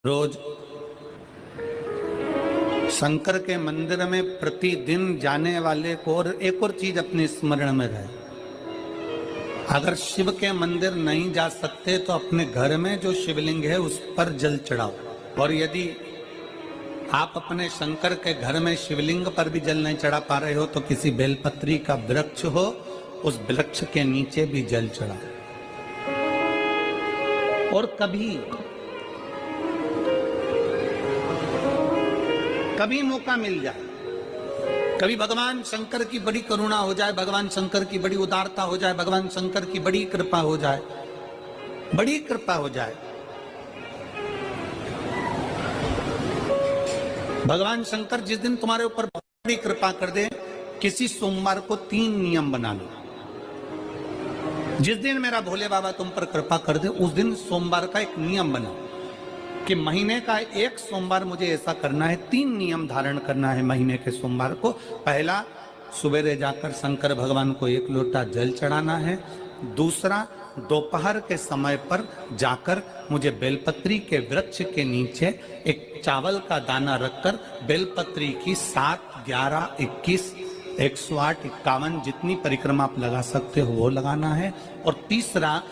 रोज शंकर के मंदिर में प्रतिदिन जाने वाले को और एक और चीज अपने स्मरण में रहे, अगर शिव के मंदिर नहीं जा सकते तो अपने घर में जो शिवलिंग है उस पर जल चढ़ाओ। और यदि आप अपने शंकर के घर में शिवलिंग पर भी जल नहीं चढ़ा पा रहे हो तो किसी बेलपत्री का वृक्ष हो, उस वृक्ष के नीचे भी जल चढ़ाओ। और कभी मौका मिल जाए, कभी भगवान शंकर की बड़ी करुणा हो जाए, भगवान शंकर की बड़ी उदारता हो जाए, भगवान शंकर की बड़ी कृपा हो जाए, बड़ी कृपा हो जाए, भगवान शंकर जिस दिन तुम्हारे ऊपर बड़ी कृपा कर दे, किसी सोमवार को 3 नियम बना लो। जिस दिन मेरा भोले बाबा तुम पर कृपा कर दे उस दिन सोमवार का एक नियम बनाओ कि महीने का एक सोमवार मुझे ऐसा करना है, 3 नियम धारण करना है महीने के सोमवार को। पहला, सुबेरे जाकर शंकर भगवान को 1 लोटा जल चढ़ाना है। दूसरा, दोपहर के समय पर जाकर मुझे बेलपत्री के वृक्ष के नीचे एक चावल का दाना रखकर बेलपत्री की 7, 11, 21, 108, 51 जितनी परिक्रमा आप लगा सकते हो वो लगाना है। और तीसरा,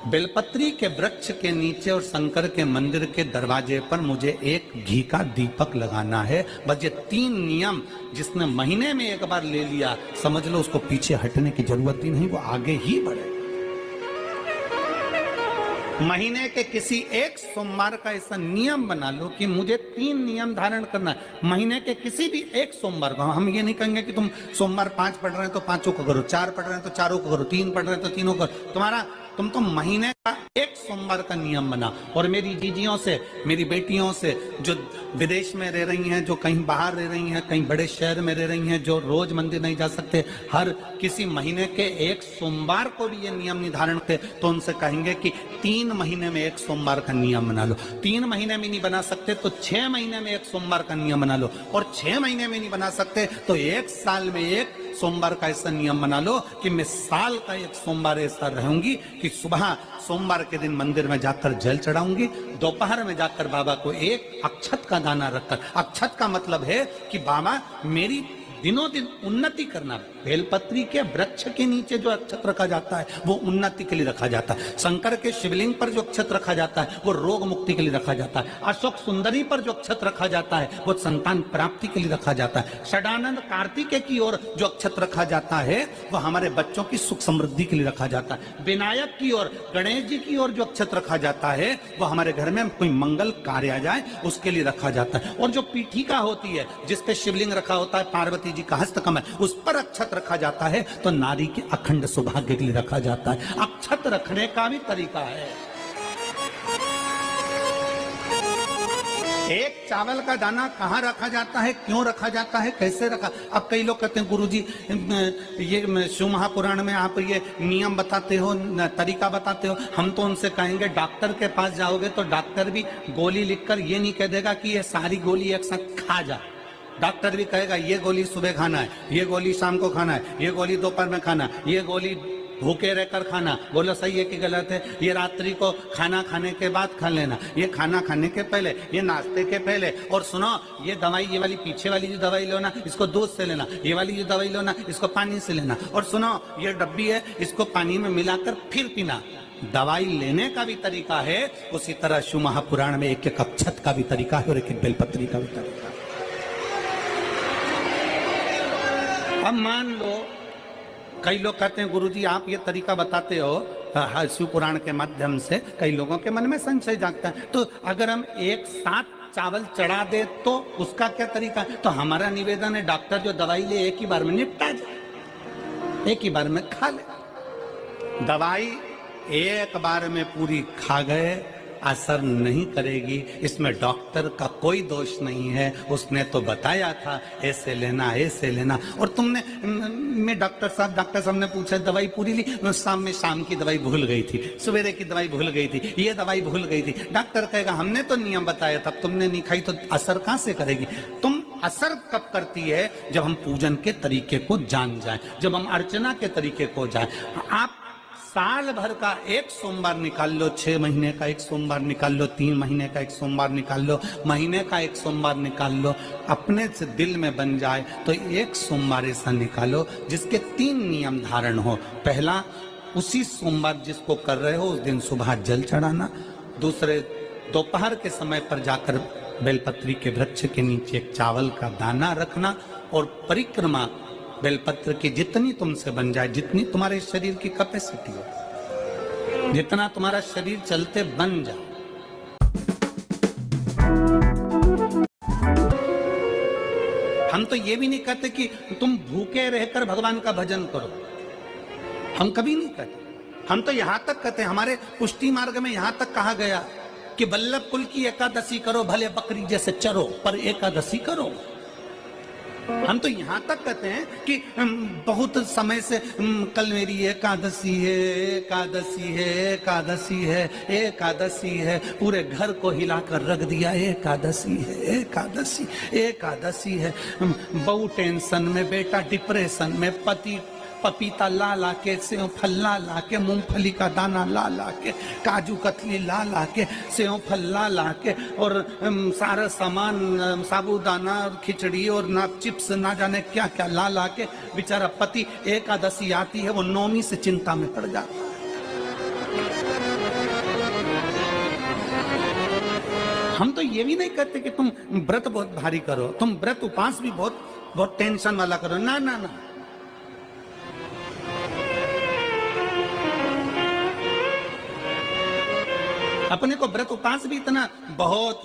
बेलपत्री के वृक्ष के नीचे और शंकर के मंदिर के दरवाजे पर मुझे एक घी का दीपक लगाना है। बस ये 3 नियम जिसने महीने में एक बार ले लिया, समझ लो उसको पीछे हटने की जरूरत ही नहीं, वो आगे ही बढ़े। महीने के किसी एक सोमवार का ऐसा नियम बना लो कि मुझे 3 नियम धारण करना है महीने के किसी भी एक सोमवार को। हम ये नहीं कहेंगे कि तुम सोमवार 5 पढ़ रहे हैं तो 5 को करो, 4 पढ़ रहे हैं तो 4 को करो, 3 पढ़ रहे हैं तो 3 को करो। तुम तो महीने का एक सोमवार का नियम बना। और मेरी जीजियों से, मेरी बेटियों से जो विदेश में रह रही हैं, जो कहीं बाहर रह रही हैं, कहीं बड़े शहर में रह रही हैं, जो रोज मंदिर नहीं जा सकते, हर किसी महीने के एक सोमवार को भी ये नियम निर्धारण करते, तो उनसे कहेंगे कि 3 महीने में एक सोमवार का नियम बना लो। 3 महीने में नहीं बना सकते तो 6 महीने में एक सोमवार का नियम बना लो। और 6 महीने में नहीं बना सकते तो 1 साल में एक सोमवार का ऐसा नियम बना लो कि मैं साल का एक सोमवार ऐसा रहूंगी कि सुबह सोमवार के दिन मंदिर में जाकर जल चढ़ाऊंगी, दोपहर में जाकर बाबा को एक अक्षत का दाना रखकर, अक्षत का मतलब है कि बाबा मेरी दिनों दिन उन्नति करना। बेलपत्री के वृक्ष के नीचे जो अक्षत रखा जाता है वो उन्नति के लिए रखा जाता है। शंकर के शिवलिंग पर जो अक्षत रखा जाता है वो रोग मुक्ति के लिए रखा जाता है। अशोक सुंदरी पर जो अक्षत रखा जाता है वो संतान प्राप्ति के लिए रखा जाता है। षडानंद कार्तिकेय की ओर जो अक्षत रखा जाता है वो हमारे बच्चों की सुख समृद्धि के लिए रखा जाता है। विनायक की ओर, गणेश जी की ओर जो अक्षत रखा जाता है वो हमारे घर में कोई मंगल कार्य आ जाए उसके लिए रखा जाता है। और जो पीठिका होती है जिसपे शिवलिंग रखा होता है, पार्वती जी का हस्तकमल, उस पर अक्षत रखा जाता है तो नारी के अखंड सौभाग्य के लिए रखा जाता है। अक्षत रखने का भी तरीका है। एक चावल का दाना कहाँ रखा जाता है, क्यों रखा जाता है, कैसे रखा। अब कई लोग कहते हैं गुरुजी ये शिव महापुराण में आप ये नियम बताते हो, तरीका बताते हो। हम तो उनसे कहेंगे डॉक्टर के पास जाओगे तो डॉक्टर भी गोली लिखकर ये नहीं कह देगा कि ये सारी गोली एक साथ खा जा। डॉक्टर भी कहेगा ये गोली सुबह खाना है, ये गोली शाम को खाना है, ये गोली दोपहर में खाना, ये गोली भूखे रहकर खाना। बोलो सही है कि गलत है? ये रात्रि को खाना खाने के बाद खा लेना, ये खाना खाने के पहले, ये नाश्ते के पहले। और सुनो, ये दवाई, ये वाली पीछे वाली जो दवाई लो ना इसको दूध से लेना, ये वाली जो दवाई लो ना इसको पानी से लेना। और सुनो, ये डब्बी है इसको पानी में मिलाकर फिर पीना। दवाई लेने का भी तरीका है, उसी तरह शिव महापुराण में एक एक अक्षत का भी तरीका है और एक एक बेलपत्री का भी तरीका है। अब मान लो कई लोग कहते हैं गुरुजी आप ये तरीका बताते हो शिव पुराण के माध्यम से, कई लोगों के मन में संशय जागता है, तो अगर हम एक साथ चावल चढ़ा दे तो उसका क्या तरीका है? तो हमारा निवेदन है डॉक्टर जो दवाई ले एक ही बार में निपटा जाए, एक ही बार में खा ले। दवाई एक बार में पूरी खा गए असर नहीं करेगी, इसमें डॉक्टर का कोई दोष नहीं है। उसने तो बताया था ऐसे लेना, ऐसे लेना। और तुमने, मैं डॉक्टर साहब ने पूछा दवाई पूरी ली, शाम की दवाई भूल गई थी, सवेरे की दवाई भूल गई थी, ये दवाई भूल गई थी। डॉक्टर कहेगा हमने तो नियम बताया था, तुमने नहीं खाई तो असर कहां से करेगी? तुम असर कब करती है? जब हम पूजन के तरीके को जान जाए, जब हम अर्चना के तरीके को जाए। आप साल भर का एक सोमवार निकाल लो, 6 महीने का एक सोमवार निकाल लो, 3 महीने का एक सोमवार निकाल लो, महीने का एक सोमवार निकाल लो, अपने से दिल में बन जाए तो एक सोमवार ऐसा निकालो जिसके 3 नियम धारण हो। पहला, उसी सोमवार जिसको कर रहे हो उस दिन सुबह जल चढ़ाना। दूसरे, दोपहर के समय पर जाकर बेलपत्री के वृक्ष के नीचे एक चावल का दाना रखना और परिक्रमा बेलपत्र की जितनी तुमसे बन जाए, जितनी तुम्हारे शरीर की कैपेसिटी हो, जितना तुम्हारा शरीर चलते बन जाए। हम तो ये भी नहीं कहते कि तुम भूखे रहकर भगवान का भजन करो, हम कभी नहीं कहते। हम तो यहां तक कहते हैं, हमारे पुष्टि मार्ग में यहां तक कहा गया कि वल्लभ कुल की एकादशी करो, भले बकरी जैसे चरो पर एकादशी करो। हम तो यहां तक कहते हैं कि बहुत समय से कल मेरी एकादशी है, एकादशी है, एकादशी है, एकादशी है, पूरे घर को हिलाकर रख दिया, एकादशी है, एकादशी, एकादशी है। बहू टेंशन में, बेटा डिप्रेशन में, पति पपीता ला ला के, सेव फल ला ला के, मूंगफली का दाना ला ला के, काजू कतली ला ला के, सेव फल ला ला के, और सारा सामान, साबूदाना और खिचड़ी और ना चिप्स ना जाने क्या क्या ला ला के, बेचारा पति एकादशी आती है वो नौमी से चिंता में पड़ जाता है। हम तो ये भी नहीं कहते कि तुम व्रत बहुत भारी करो, तुम व्रत उपास भी बहुत बहुत टेंशन वाला करो, ना ना ना। अपने को व्रत उपास भी इतना बहुत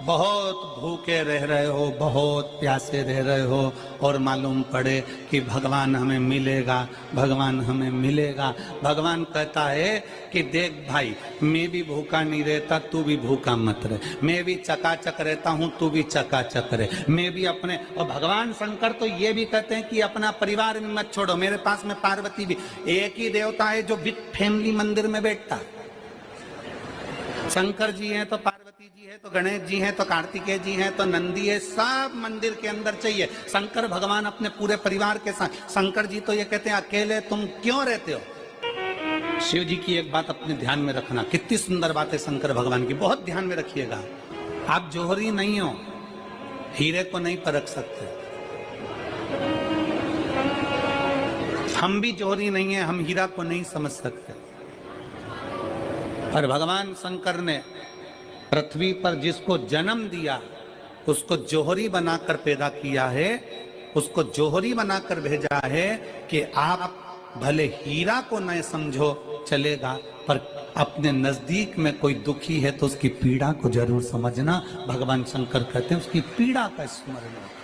बहुत भूखे रह रहे हो, बहुत प्यासे रह रहे हो, और मालूम पड़े कि भगवान हमें मिलेगा, भगवान हमें मिलेगा। भगवान कहता है कि देख भाई, मैं भी भूखा नहीं रहता, तू भी भूखा मत रहे, मैं भी चकाचक रहता हूँ, तू भी चकाचक रहे, मैं भी अपने। और भगवान शंकर तो ये भी कहते हैं कि अपना परिवार भी मत छोड़ो। मेरे पास में पार्वती भी, एक ही देवता है जो विद फैमिली मंदिर में बैठता है। शंकर जी हैं तो पार्वती जी है, तो गणेश जी हैं, तो कार्तिकेय जी हैं, तो नंदी है, सब मंदिर के अंदर चाहिए। शंकर भगवान अपने पूरे परिवार के साथ। शंकर जी तो ये कहते हैं अकेले तुम क्यों रहते हो। शिव जी की एक बात अपने ध्यान में रखना, कितनी सुंदर बात है शंकर भगवान की, बहुत ध्यान में रखिएगा। आप जौहरी नहीं हो, हीरे को नहीं परख सकते। हम भी जौहरी नहीं है, हम हीरा को नहीं समझ सकते। पर भगवान शंकर ने पृथ्वी पर जिसको जन्म दिया उसको जौहरी बनाकर पैदा किया है, उसको जौहरी बनाकर भेजा है कि आप भले हीरा को न समझो चलेगा, पर अपने नजदीक में कोई दुखी है तो उसकी पीड़ा को जरूर समझना। भगवान शंकर कहते हैं उसकी पीड़ा का स्मरण रखना।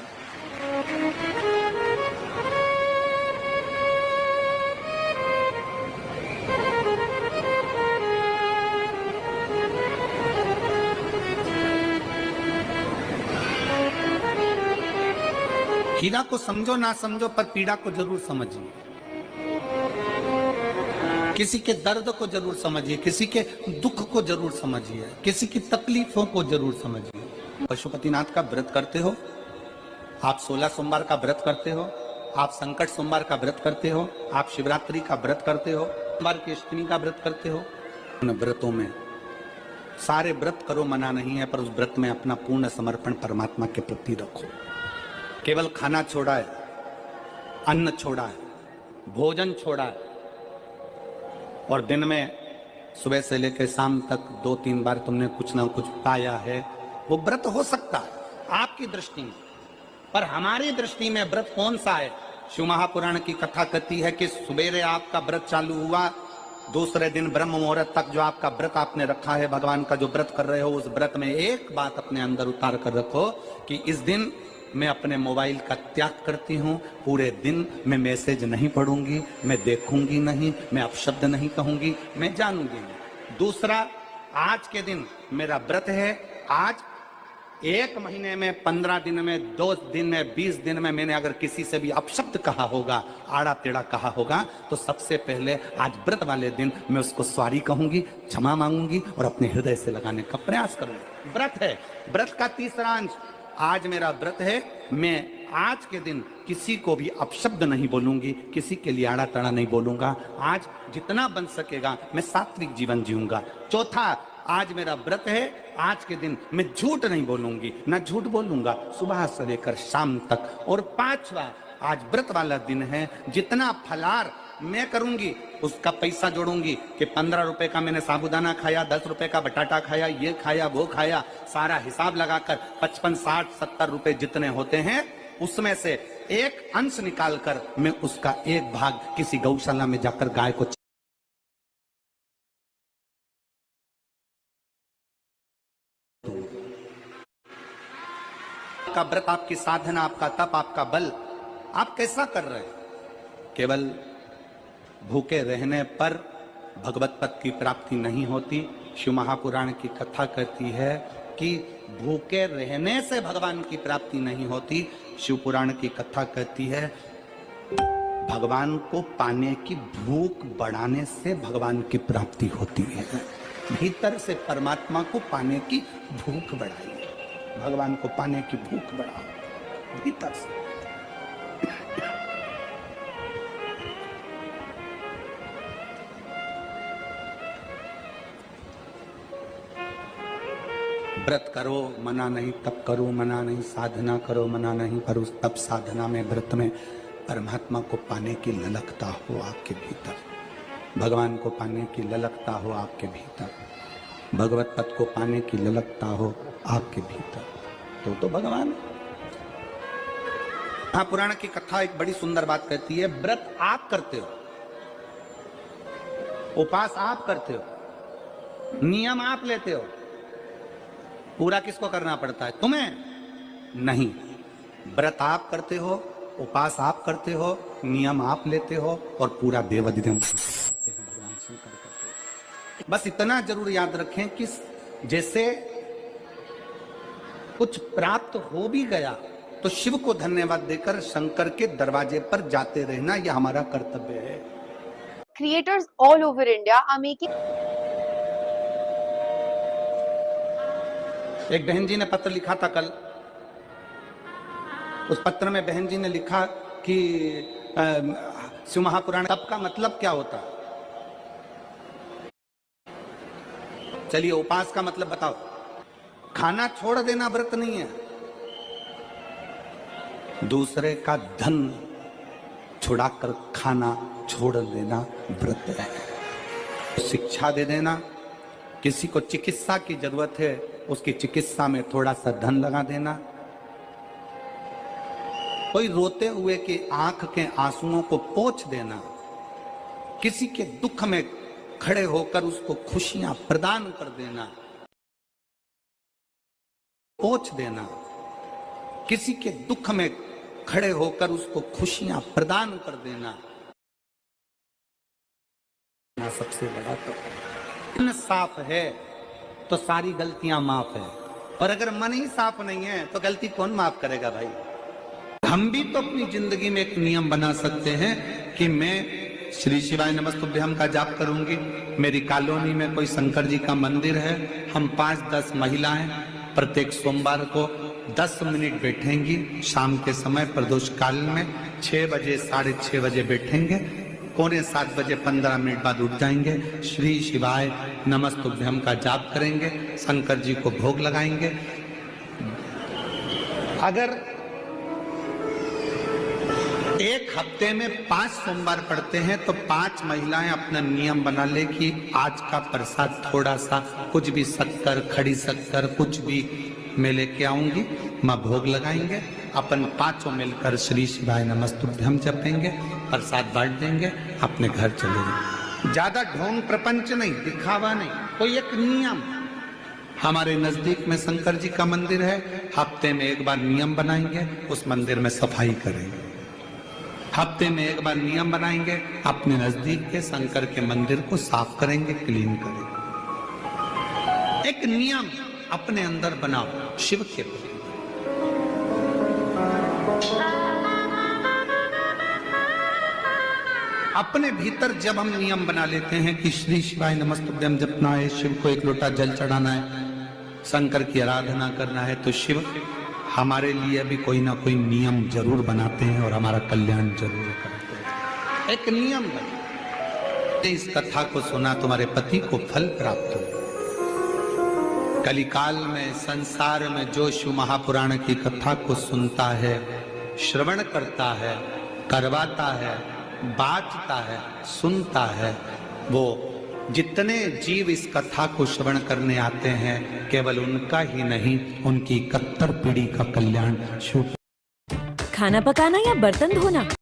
हीरा को समझो ना समझो, पर पीड़ा को जरूर समझिए। किसी के दर्द को जरूर समझिए, किसी के दुख को जरूर समझिए, किसी की तकलीफों को जरूर समझिए। पशुपतिनाथ का व्रत करते हो आप, 16 सोमवार का व्रत करते हो आप, संकट सोमवार का व्रत करते हो आप, शिवरात्रि का व्रत करते हो, सोमवार की अष्टमी का व्रत करते हो। उन व्रतों में सारे व्रत करो, मना नहीं है, पर उस व्रत में अपना पूर्ण समर्पण परमात्मा के प्रति रखो। केवल खाना छोड़ा है, अन्न छोड़ा है, भोजन छोड़ा है, और दिन में सुबह से लेकर शाम तक 2-3 बार तुमने कुछ ना कुछ पाया है, वो व्रत हो सकता है आपकी दृष्टि में। पर हमारी दृष्टि में व्रत कौन सा है। शिव महापुराण की कथा कहती है कि सुबेरे आपका व्रत चालू हुआ, दूसरे दिन ब्रह्म मुहूर्त तक जो आपका व्रत आपने रखा है, भगवान का जो व्रत कर रहे हो, उस व्रत में एक बात अपने अंदर उतार कर रखो कि इस दिन मैं अपने मोबाइल का त्याग करती हूँ, पूरे दिन मैं मैसेज नहीं पढ़ूंगी, मैं देखूंगी नहीं, मैं अपशब्द नहीं कहूंगी, मैं जानूंगी नहीं। दूसरा, आज के दिन मेरा व्रत है, आज 1 महीने में, 15 दिन में, 2 दिन में, 20 दिन में मैंने अगर किसी से भी अपशब्द कहा होगा, आड़ा टेढ़ा कहा होगा, तो सबसे पहले आज व्रत वाले दिन मैं उसको सॉरी कहूंगी, क्षमा मांगूंगी और अपने हृदय से लगाने का प्रयास करूंगी। व्रत है। व्रत का तीसरा अंश, आज मेरा व्रत है, मैं आज के दिन किसी को भी अपशब्द नहीं बोलूंगी, किसी के लिए आड़ा तड़ा नहीं बोलूंगा। आज जितना बन सकेगा मैं सात्विक जीवन जीऊंगा। चौथा, आज मेरा व्रत है, आज के दिन मैं झूठ नहीं बोलूंगी, ना झूठ बोलूंगा सुबह से लेकर शाम तक। और पांचवा, आज व्रत वाला दिन है, जितना फलार मैं करूंगी उसका पैसा जोड़ूंगी कि 15 रुपए का मैंने साबुदाना खाया, 10 रुपए का बटाटा खाया, ये खाया वो खाया, सारा हिसाब लगाकर 55, 60, 70 रुपए जितने होते हैं उसमें से एक अंश निकालकर मैं उसका एक भाग किसी गौशाला में जाकर गाय को आपका व्रत, आपकी साधना, आपका तप, आपका बल, आप कैसा कर रहे हैं? केवल भूखे रहने पर भगवत पद की प्राप्ति नहीं होती। शिव महापुराण की कथा कहती है कि भूखे रहने से भगवान की प्राप्ति नहीं होती। शिव पुराण की कथा कहती है भगवान को पाने की भूख बढ़ाने से भगवान की प्राप्ति होती है। भीतर से परमात्मा को पाने की भूख बढ़ाइए, भगवान को पाने की भूख बढ़ाओ भीतर से। व्रत करो मना नहीं, तप करो मना नहीं, साधना करो मना नहीं, पर उस तप साधना में व्रत में परमात्मा को पाने की ललकता हो आपके भीतर, भगवान को पाने की ललकता हो आपके भीतर, भगवत पद को पाने की ललकता हो आपके भीतर, तो भगवान। हाँ, पुराण की कथा एक बड़ी सुंदर बात कहती है, व्रत आप करते हो, उपास आप करते हो, नियम आप लेते हो, पूरा किसको करना पड़ता है? तुम्हें नहीं। व्रत आप करते हो, उपास आप करते हो, नियम आप लेते हो और पूरा देवाधिदेव भगवान शंकर करते हो। बस इतना जरूर याद रखें कि जैसे कुछ प्राप्त हो भी गया तो शिव को धन्यवाद देकर शंकर के दरवाजे पर जाते रहना, यह हमारा कर्तव्य है। Creators all over India are making एक बहन जी ने पत्र लिखा था कल। उस पत्र में बहन जी ने लिखा कि शिव महापुराण तप का मतलब क्या होता है? चलिए, उपास का मतलब बताओ। खाना छोड़ देना व्रत नहीं है, दूसरे का धन छुड़ाकर खाना छोड़ देना व्रत है। शिक्षा दे देना, किसी को चिकित्सा की जरूरत है उसकी चिकित्सा में थोड़ा सा धन लगा देना, कोई रोते हुए की आंख के आंसुओं को पोंछ देना, किसी के दुख में खड़े होकर उसको खुशियां प्रदान कर देना, पोंछ देना, किसी के दुख में खड़े होकर उसको खुशियां प्रदान कर देना, सबसे बड़ा तो साफ है तो सारी गलतियां माफ है। और अगर मन ही साफ नहीं है तो गलती कौन माफ करेगा भाई? हम भी तो अपनी जिंदगी में एक नियम बना सकते हैं कि मैं श्री शिवाय नमस्तुभ्यम का जाप करूंगी। मेरी कॉलोनी में कोई शंकर जी का मंदिर है, हम 5-10 महिलाएं प्रत्येक सोमवार को 10 मिनट बैठेंगी। शाम के समय प्रदोष काल में 6 बजे 6:30 बजे बैठेंगे, 6:45 बजे 15 मिनट बाद उठ जाएंगे, श्री शिवाय नमस्तुभ्यम का जाप करेंगे, शंकर जी को भोग लगाएंगे। अगर एक हफ्ते में 5 सोमवार पड़ते हैं तो 5 महिलाएं अपना नियम बना ले कि आज का प्रसाद थोड़ा सा, कुछ भी शक्कर, खड़ी शक्कर, कुछ भी मैं लेके आऊंगी, मां भोग लगाएंगे, अपन 5 मिलकर श्री शिवाय नमस्तुभ्यम जपेंगे, प्रसाद बांट देंगे, अपने घर चले जाएंगे। ज्यादा ढोंग प्रपंच नहीं, दिखावा नहीं, कोई एक नियम। हमारे नजदीक में शंकर जी का मंदिर है, हफ्ते में एक बार नियम बनाएंगे, उस मंदिर में सफाई करेंगे। हफ्ते में एक बार नियम बनाएंगे, अपने नजदीक के शंकर के मंदिर को साफ करेंगे, क्लीन करेंगे। एक नियम अपने अंदर बनाओ शिव के प्रति। अपने भीतर जब हम नियम बना लेते हैं कि श्री शिवाय नमस्तुभ्यम जपना है, शिव को एक लोटा जल चढ़ाना है, शंकर की आराधना करना है, तो शिव हमारे लिए भी कोई ना कोई नियम जरूर बनाते हैं और हमारा कल्याण जरूर करते हैं। एक नियम बने, इस कथा को सुना तुम्हारे पति को फल प्राप्त हो। कलिकाल में संसार में जो शिव महापुराण की कथा को सुनता है, श्रवण करता है, करवाता है, बांटता है, सुनता है, वो जितने जीव इस कथा को श्रवण करने आते हैं, केवल उनका ही नहीं, उनकी 71 पीढ़ी का कल्याण शिव। खाना पकाना या बर्तन धोना,